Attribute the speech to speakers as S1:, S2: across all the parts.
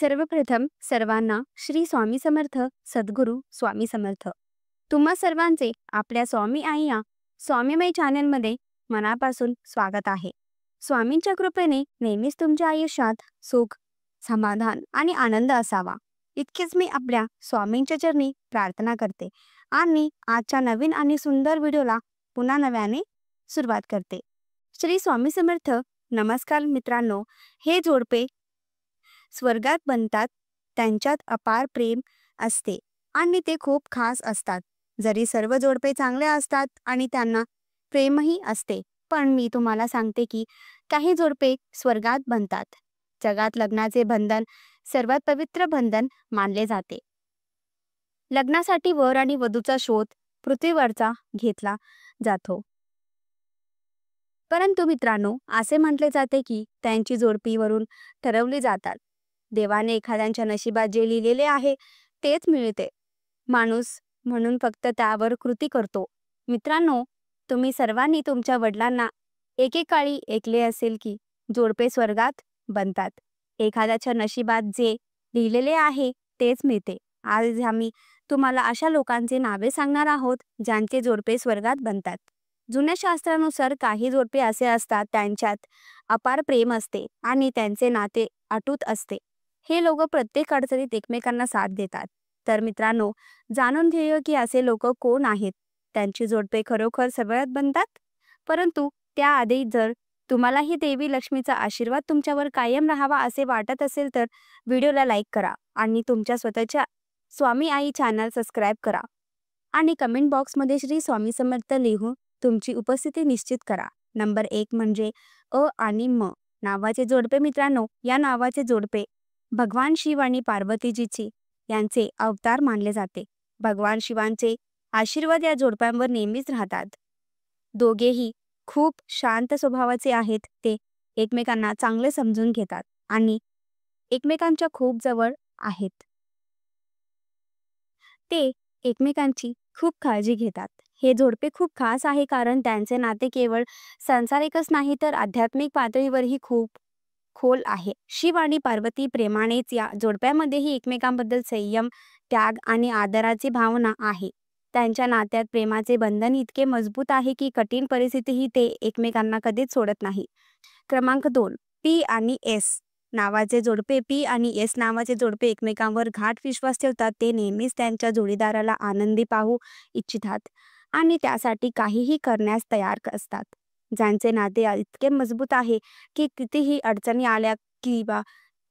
S1: सर्वप्रथम सर्वांना श्री स्वामी समर्थ, सद्गुरू स्वामी समर्थ. तुम्हा सर्वांचे आपल्या स्वामी आई या स्वामीमय चॅनलमध्ये मनापासून स्वागत आहे. स्वामींच्या कृपेने नेहमीच तुमच्या आयुष्यात सुख, समाधान आणि आनंद असावा, इतकेच मी आपल्या स्वामींच्या चरणी प्रार्थना करते आणि आजच्या नवीन आणि सुंदर व्हिडिओला पुन्हा नव्याने सुरुवात करते. श्री स्वामी समर्थ. नमस्कार मित्रांनो. हे जोडपे स्वर्गात बनतात. त्यांच्यात अपार प्रेम असते आणि ते खूप खास असतात. जरी सर्व जोडपे चांगले असतात आणि त्यांना प्रेमही असते, पण मी तुम्हाला सांगते की काही जोडपे स्वर्गात बनतात. जगात लग्नाचे बंधन सर्वात पवित्र बंधन मानले जाते. लग्नासाठी वर आणि वधूचा शोध पृथ्वीवरचा घेतला जातो. परंतु मित्रांनो, असे म्हटले जाते की त्यांची जोडपीवरून ठरवली जातात. देवाने एखाद्याच्या नशिबात जे लिहिलेले आहे तेच मिळते. माणूस म्हणून फक्त त्यावर कृती करतो. मित्रांनो, तुम्ही सर्वांनी तुमच्या वडिलांना एकेकाळी ऐकले असेल की जोडपे स्वर्गात बनतात. एखाद्याच्या नशिबात जे लिहिलेले आहे तेच मिळते. आज आम्ही तुम्हाला अशा लोकांचे नावे सांगणार आहोत ज्यांचे जोडपे स्वर्गात बनतात. जुन्या शास्त्रानुसार काही जोडपे असे असतात त्यांच्यात अपार प्रेम असते आणि त्यांचे नाते अटूट असते. हे लोक प्रत्येक अडचणीत एकमेकांना साथ देतात. तर मित्रांनो, जाणून घेऊया की असे लोक कोण आहेत. त्यांची जोडपे खरोखर स्वर्गात बनतात. परंतु त्याआधी जर तुम्हालाही देवी लक्ष्मीचा आशीर्वाद तुमच्यावर कायम राहावा असे वाटत असेल तर व्हिडिओला लाईक करा आणि तुमच्या स्वतःच्या स्वामी आई चॅनल सबस्क्राईब करा आणि कमेंट बॉक्समध्ये श्री स्वामी समर्थ लिहून तुमची उपस्थिती निश्चित करा. नंबर 1 म्हणजे अ आणि म नावाचे जोडपे. मित्रांनो, या नावाचे जोडपे भगवान शिव आणि पार्वतीजीची यांचे अवतार मानले जाते. भगवान शिवांचे आशीर्वाद या जोडप्यांवर नेहमीच राहतात. दोघेही खूप शांत स्वभावाचे आहेत. ते एकमेकांना चांगले समजून घेतात आणि एकमेकांच्या खूप जवळ आहेत. ते एकमेकांची खूप काळजी घेतात. हे जोडपे खूप खास आहे कारण त्यांचे नाते केवळ सांसारिकच नाही तर आध्यात्मिक पातळीवरही खूप खोल आहे. शिव आणि पार्वती प्रेमानेच या जोडप्यामध्येही एकमेकांबद्दल संयम, त्याग आणि आदराची भावना आहे. त्यांच्या नात्यात प्रेमाचे बंधन इतके मजबूत आहे की कठीण परिस्थितीही ते एकमेकांना कधीच सोडत नाही. क्रमांक 2 पी आणि एस नावाचे जोडपे. पी आणि एस नावाचे जोडपे एकमेकांवर घाट विश्वास ठेवतात. ते नेहमीच त्यांच्या जोडीदाराला आनंदी पाहू इच्छितात आणि त्यासाठी काहीही करण्यास तयार असतात. ज्यांचे नाते इतके मजबूत आहे की कितीही अडचणी आल्या किंवा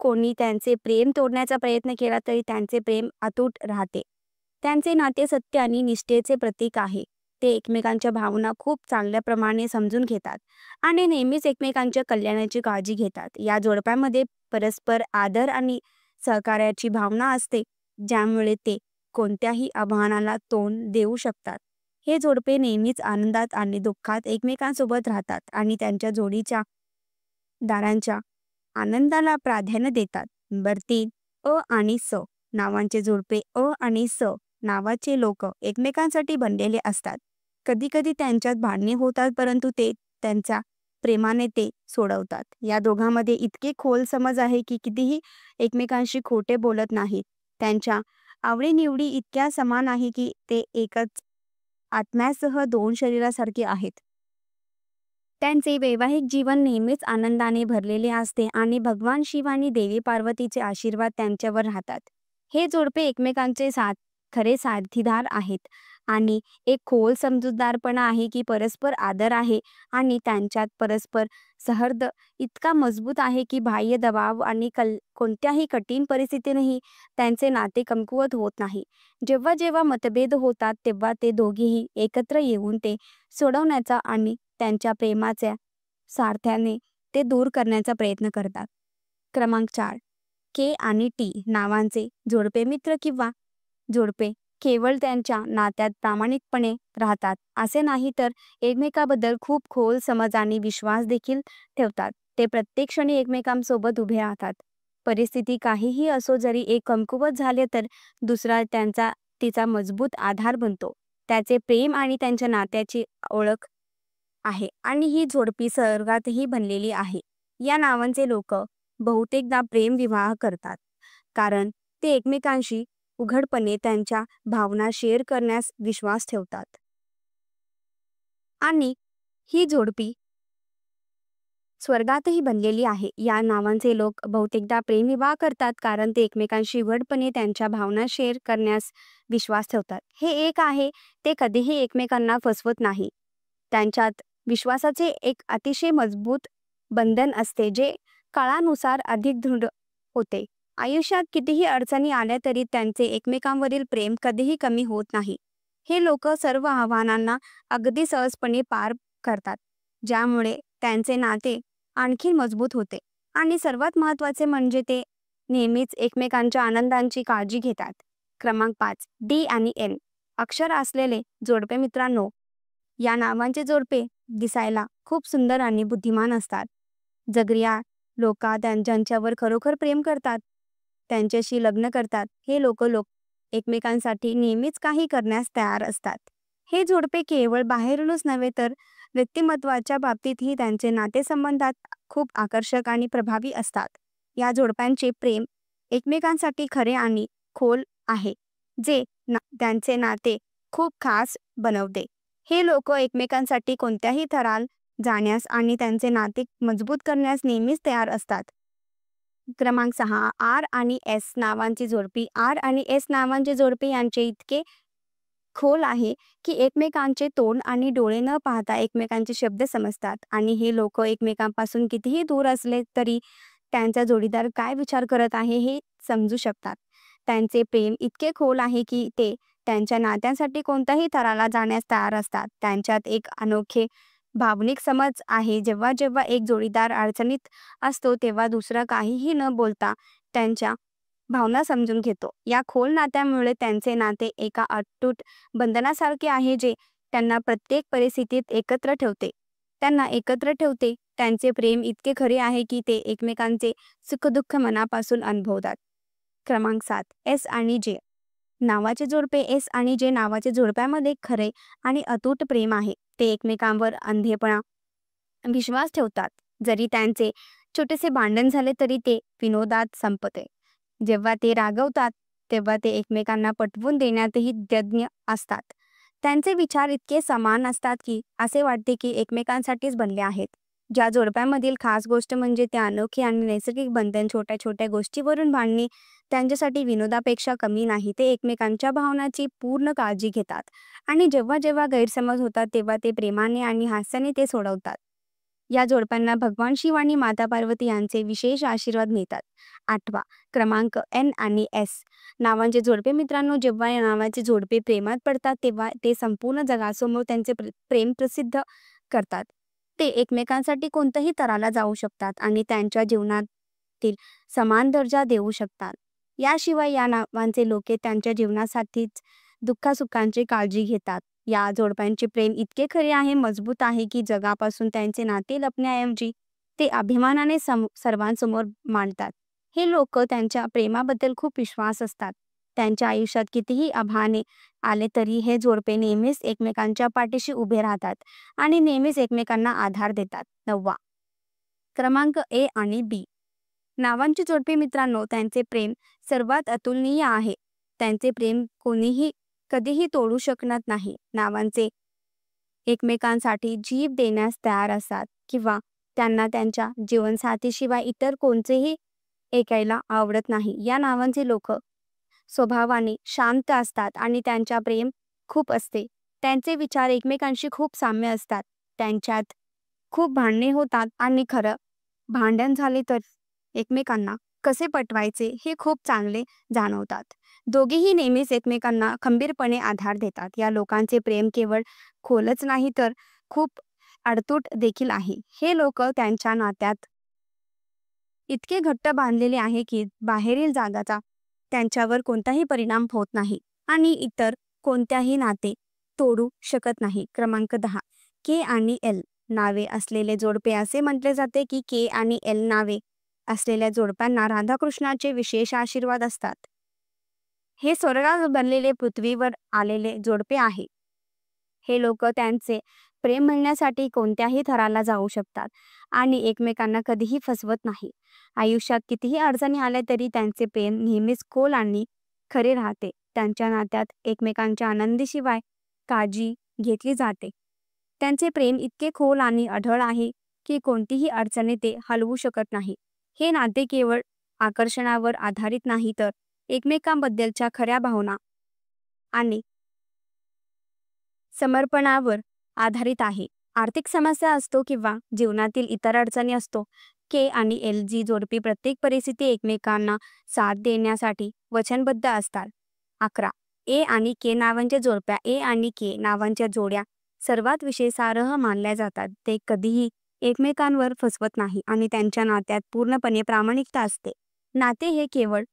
S1: कोणी त्यांचे प्रेम तोडण्याचा प्रयत्न केला तरी त्यांचे प्रेम अतूट राहते. त्यांचे नाते सत्य आणि निष्ठेचे प्रतीक आहे. ते एकमेकांच्या भावना खूप चांगल्या प्रमाणे समजून घेतात आणि नेहमीच एकमेकांच्या कल्याणाची काळजी घेतात. या जोडप्यामध्ये परस्पर आदर आणि सहकार्याची भावना असते, ज्यामुळे ते कोणत्याही आव्हानाला तोंड देऊ शकतात. हे जोडपे नेहमीच आनंदात आणि दुःखात एकमेकांसोबत राहतात आणि त्यांच्या जोडीच्या दारांच्या आनंदाला प्राधान्य देतात. नंबर 3 अ आणि स नावांचे जोडपे. अ आणि स नावाचे लोक एकमेकांसाठी बनलेले असतात. कधी कधी त्यांच्यात भांडणे होतात, परंतु ते त्यांच्या प्रेमाने ते सोडवतात. या दोघांमध्ये इतके खोल समज आहे की कितीही एकमेकांशी खोटे बोलत नाहीत. त्यांच्या आवडीनिवडी इतक्या समान आहे की ते एकच आत्म्यासह 2 शरीरासारखे आहेत. त्यांचे वैवाहिक जीवन नेहमीच आनंदाने भरलेले असते आणि भगवान शिव आणि देवी पार्वतीचे आशीर्वाद त्यांच्यावर राहतात. हे जोडपे एकमेकांचे खरे साथीदार आहेत आणि एक खोल समजूतदारपणा आहे की परस्पर आदर आहे आणि त्यांच्यात परस्पर सहर्द इतका मजबूत आहे की बाह्य दबाव आणि कोणत्याही कठीण परिस्थितीनेही त्यांचे नाते कमकुवत होत नाही. जेव्हा जेव्हा मतभेद होतात तेव्हा ते दोघेही एकत्र येऊन ते सोडवण्याचा आणि त्यांच्या प्रेमाच्या सार्थ्याने ते दूर करण्याचा प्रयत्न करतात. क्रमांक 4 के आणि टी नावांचे जोडपे. मित्र किंवा जोडपे केवळ त्यांच्या नात्यात प्रामाणिकपणे राहतात असे नाही तर एकमेकाबद्दल खूप खोल समज आणि विश्वास देखील ठेवतात. ते प्रत्येक क्षणी एकमेकांसोबत उभे राहतात. परिस्थिती काहीही असो, जरी एक कमकुवत झाले तर दुसरा तिचा मजबूत आधार बनतो. त्याचे प्रेम आणि त्यांच्या नात्याची ओळख आहे आणि ही जोडपी स्वर्गातही बनलेली आहे. या नावांचे लोक बहुतेकदा प्रेम विवाह करतात. कारण ते एकमेकांशी उघडपणे त्यांच्या भावना शेअर करण्यास विश्वास ठेवतात. आणि ही जोडपी स्वर्गातही बनलेली आहे. या नावांचे लोक बहुतेकदा प्रेमविवाह करतात कारण ते एकमेकांशी उघडपणे त्यांच्या भावना शेअर करण्यास विश्वास ठेवतात. हे एक आहे, ते कधीही एकमेकांना फसवत नाही. त्यांच्यात विश्वासाचे एक अतिशय मजबूत बंधन असते जे काळानुसार अधिक दृढ होते. आयुष्यात कितीही अडचणी आल्या तरी त्यांचे एकमेकांवरील प्रेम कधीही कमी होत नाही. हे लोक सर्व आव्हानांना अगदी सहजपणे पार करतात, ज्यामुळे त्यांचे नाते आणखी मजबूत होते. आणि सर्वात महत्त्वाचे म्हणजे ते नेहमीच एकमेकांच्या आनंदांची काळजी घेतात. क्रमांक 5. डी आणि एल अक्षर असलेले जोडपे. मित्रांनो, या नावांचे जोडपे दिसायला खूप सुंदर आणि बुद्धिमान असतात. जगरिया लोक ज्यांच्यावर खरोखर प्रेम करतात, त्यांच्याशी लग्न करतात. हे लोक एकमेकांसाठी नेहमीच काही करण्यास तयार असतात. हे जोडपे केवळ बाहेरूनच नव्हे तर व्यक्तिमत्वाच्या बाबतीतही त्यांचे नातेसंबंधात खूप आकर्षक आणि प्रभावी असतात. या जोडप्यांचे प्रेम एकमेकांसाठी खरे आणि खोल आहे, जे त्यांचे नाते खूप खास बनवते. हे लोक एकमेकांसाठी कोणत्याही थराला जाण्यास आणि त्यांचे नाते मजबूत करण्यास नेहमीच तयार असतात. क्रमांक 6. आर आणि एस नावांची जोडपी. आर आणि एस नावांचे जोडपे यांचे इतके खोल आहे की एकमेकांचे तोंड आणि डोळे न पाहता एकमेकांचे शब्द समजतात. आणि हे लोक एकमेकांपासून कितीही दूर असले तरी त्यांचा जोडीदार काय विचार करत आहे हे समजू शकतात. त्यांचे प्रेम इतके खोल आहे की ते त्यांच्या नात्यांसाठी कोणत्याही थराला जाण्यास तयार असतात. त्यांच्यात एक अनोखे भावनिक समज आहे. जेव्हा जेव्हा एक जोडीदार अडचणीत असतो तेव्हा दुसरा काहीही न बोलता त्यांच्या भावना समजून घेतो. या खोल नात्यामुळे त्यांचे नाते एका अतूट बंधनासारखे आहे जे त्यांना प्रत्येक परिस्थितीत एकत्र ठेवते. त्यांचे प्रेम इतके खरे आहे की ते एकमेकांचे सुखदुःख मनापासून अनुभवतात. क्रमांक 7. एस आणि जे नावाचे जोडपे. एस आणि जे नावाचे जोडप्यामध्ये खरे आणि अतूट प्रेम आहे. ते एकमेकांवर अंधेपणा विश्वास ठेवतात. जरी त्यांचे छोटेसे भांडण झाले तरी ते विनोदात संपते. जेव्हा ते रागवतात तेव्हा ते एकमेकांना पटवून देण्यातही तज्ञ असतात. त्यांचे विचार इतके समान असतात की असे वाटते की एकमेकांसाठीच बनले आहेत. ज्या जोडप्यामधील खास गोष्ट म्हणजे ते अनोखे आणि नैसर्गिक बंधन. छोट्या छोट्या गोष्टीवरून भांडणे त्यांच्यासाठी विनोदापेक्षा कमी नाही. ते एकमेकांच्या भावनांची पूर्ण काळजी घेतात आणि जेव्हा जेव्हा गैरसमज होतात तेव्हा ते प्रेमाने आणि हास्याने ते सोडवतात. या जोडप्यांना भगवान शिव आणि माता पार्वती यांचे विशेष आशीर्वाद मिळतात. 8. क्रमांक. एन आणि एस नावांचे जोडपे. मित्रांनो, जेव्हा या नावाचे जोडपे प्रेमात पडतात तेव्हा ते संपूर्ण जगासमोर त्यांचे प्रेम प्रसिद्ध करतात. ते एकमेकांसाठी कोणत्याही तराला जाऊ शकतात आणि त्यांच्या जीवनातील समान दर्जा देऊ शकतात. याशिवाय या नावांचे लोक त्यांच्या जीवनासाठीच दुःखासुखांची काळजी घेतात. या जोडप्यांचे प्रेम इतके खरे आहे, मजबूत आहे की जगापासून त्यांचे नाते लपण्याऐवजी ते अभिमानाने सर्वांसमोर मांडतात. हे लोक त्यांच्या प्रेमाबद्दल खूप विश्वास असतात. त्यांच्या आयुष्यात कितीही आव्हाने आले तरी हे जोडपे नेहमीच एकमेकांच्या पाठीशी उभे राहतात आणि नेहमीच एकमेकांना आधार देतात. 9. क्रमांक. ए आणि बी नावांची जोडपे. मित्रांनो, त्यांचे प्रेम सर्वात अतुलनीय आहे. त्यांचे प्रेम कोणीही कधीही तोडू शकत नाही. नावांचे एकमेकांसाठी जीव देण्यास तयार असतात किंवा त्यांना त्यांच्या जीवनसाथीशिवाय इतर कोणतेही ऐकायला आवडत नाही. या नावांचे लोक स्वभावाने शांत असतात आणि त्यांच्या प्रेम खूप असते. त्यांचे विचार एकमेकांशी खूप साम्य असतात. त्यांच्यात खूप भांडणे होतात आणि खरं भांडण झाले तर एकमेकांना कसे पटवायचे हे खूप चांगले जाणवतात. दोघेही नेहमीच एकमेकांना खंबीरपणे आधार देतात. या लोकांचे प्रेम केवळ खोलच नाही तर खूप अडतूट देखील आहे. हे लोक त्यांच्या नात्यात इतके घट्ट बांधलेले आहे की बाहेरील जगाचा त्यांच्यावर कोणताही परिणाम होत नाही आणि इतर कोणत्याही नाते तोडू शकत नाही. क्रमांक. 10. के आणि एल नावे असलेले जोडपे. असे म्हटले जाते की के आणि एल नावे असलेल्या जोडप्यांना राधाकृष्णाचे विशेष आशीर्वाद असतात. हे स्वर्गात बनलेले पृथ्वीवर आलेले जोडपे आहे. हे लोक त्यांचे प्रेम मिळण्यासाठी कोणत्याही थराला जाऊ शकतात आणि एकमेकांना कधीही फसवत नाही. आयुष्यात कितीही अडचणी आल्या तरी त्यांचे प्रेम नेहमीच खोल आणि खरे राहते. त्यांच्या नात्यात एकमेकांच्या आनंदीशिवाय काळजी घेतली जाते. त्यांचे प्रेम इतके खोल आणि अढळ आहे की कोणतीही अडचणी ते हलवू शकत नाही. हे नाते केवळ आकर्षणावर आधारित नाही तर एकमेकांबद्दलच्या खऱ्या भावना आणि समर्पणावर आधारित आहे. आर्थिक समस्या असतो किंवा जीवनातील इतर अडचणी असतो, के आणि एल जी जोडपी प्रत्येक परिस्थिती एकमेकांना साथ देण्यासाठी वचनबद्ध असतात. 11. ए आणि के नावांच्या जोडप्या. ए आणि के नावांच्या जोड्या सर्वात विश्वासार्ह मानल्या जातात. ते कधीही एकमेकांवर फसवत नाही आणि त्यांच्या नात्यात पूर्णपणे प्रामाणिकता असते. नाते हे केवळ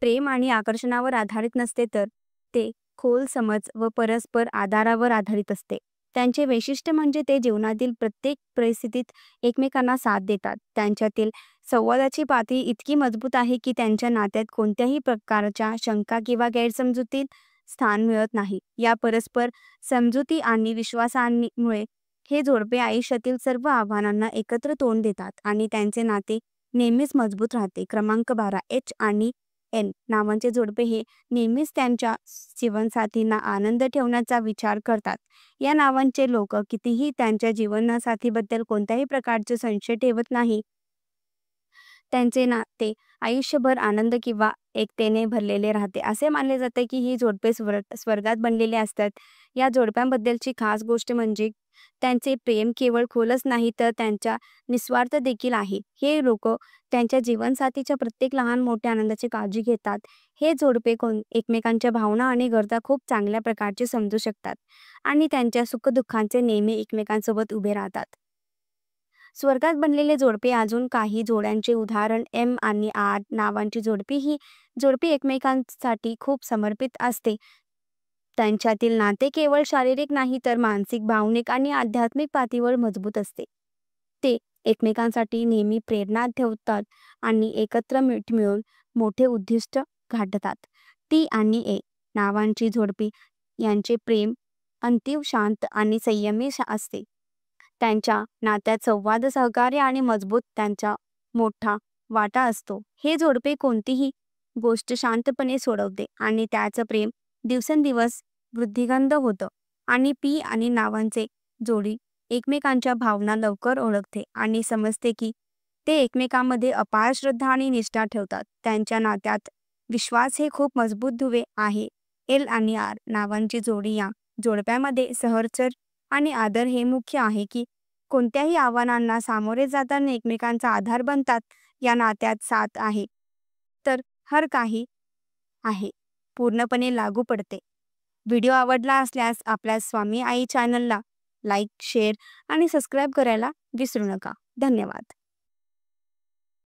S1: प्रेम आणि आकर्षणावर आधारित नसते तर ते खोल समज व परस्पर आधारावर आधारित असते. त्यांचे वैशिष्ट्य म्हणजे ते जीवनातील प्रत्येक परिस्थितीत एकमेकांना साथ देतात. त्यांच्यातील संवादाची पातळी इतकी मजबूत आहे की त्यांच्या नात्यात कोणत्याही प्रकारच्या शंका किंवा गैरसमजुतीत स्थान मिळत नाही. या परस्पर समजुती आणि विश्वासामुळे हे जोडपे आयुष्यातील सर्व आव्हानांना एकत्र तोंड देतात आणि त्यांचे नाते नेहमीच मजबूत राहते. क्रमांक 12. एच आणि एन नावांचे जोडपे हे नेहमीच त्यांच्या जीवनसाथींना आनंद ठेवण्याचा विचार करतात. या नावांचे लोक कितीही त्यांच्या जीवनसाथीबद्दल कोणत्याही प्रकारचे संशय ठेवत नाही. त्यांचे नाते आयुष्यभर आनंद किंवा एकतेने भरलेले राहते. असे मानले जाते की ही जोडपे स्वर्गात बनलेले असतात. या जोडप्यांबद्दलची खास गोष्ट म्हणजे त्यांचे प्रेम केवळ खोलच नाही तर त्यांच्या निस्वार्थ देखील आहे. हे लोक त्यांच्या जीवनसाथीच्या प्रत्येक लहान मोठ्या आनंदाची काळजी घेतात. हे जोडपे एकमेकांच्या भावना आणि गरजा खूप चांगल्या प्रकारचे समजू शकतात आणि त्यांच्या सुखदुःखांचे नेहमी एकमेकांसोबत उभे राहतात. स्वर्गात बनलेले जोडपे. अजून काही जोड्यांचे उदाहरण. एम आणि आर नावांची जोडपी. ही जोडपी एकमेकांसाठी खूप समर्पित असते. त्यांच्यातील नाते केवळ शारीरिक नाही तर मानसिक, भावनिक आणि आध्यात्मिक पातळीवर मजबूत असते. ते एकमेकांसाठी नेहमी प्रेरणा ठेवतात आणि एकत्र मिळून मोठे उद्दिष्ट गाठतात. टी आणि ए नावांची जोडपी. यांचे प्रेम अंतिम शांत आणि संयमी असते. त्यांच्या नात्यात संवाद, सहकार्य आणि मजबूत त्यांचा मोठा वाटा असतो. हे जोडपे कोणतीही गोष्ट शांतपणे सोडवते आणि त्याचं प्रेम दिवसेंदिवस वृद्धिंगत होतं. आणि पी आणि नावांचे जोडी एकमेकांच्या भावना लवकर ओळखते आणि समजते की ते एकमेकांमध्ये अपार श्रद्धा आणि निष्ठा ठेवतात. त्यांच्या नात्यात विश्वास हे खूप मजबूत दुवे आहे. एल आणि आर नावांची जोडी. या जोडप्यामध्ये सहचर आणि आदर हे मुख्य आहे की कोणत्याही आव्हानांना सामोरे जाताना एकमेकांचा आधार बनतात. या नात्यात साथ आहे तर हर काही आहे पूर्णपणे लागू पडते. व्हिडिओ आवडला असल्यास आपल्या स्वामी आई चॅनलला लाईक, शेअर आणि सबस्क्राईब करायला विसरू नका. धन्यवाद.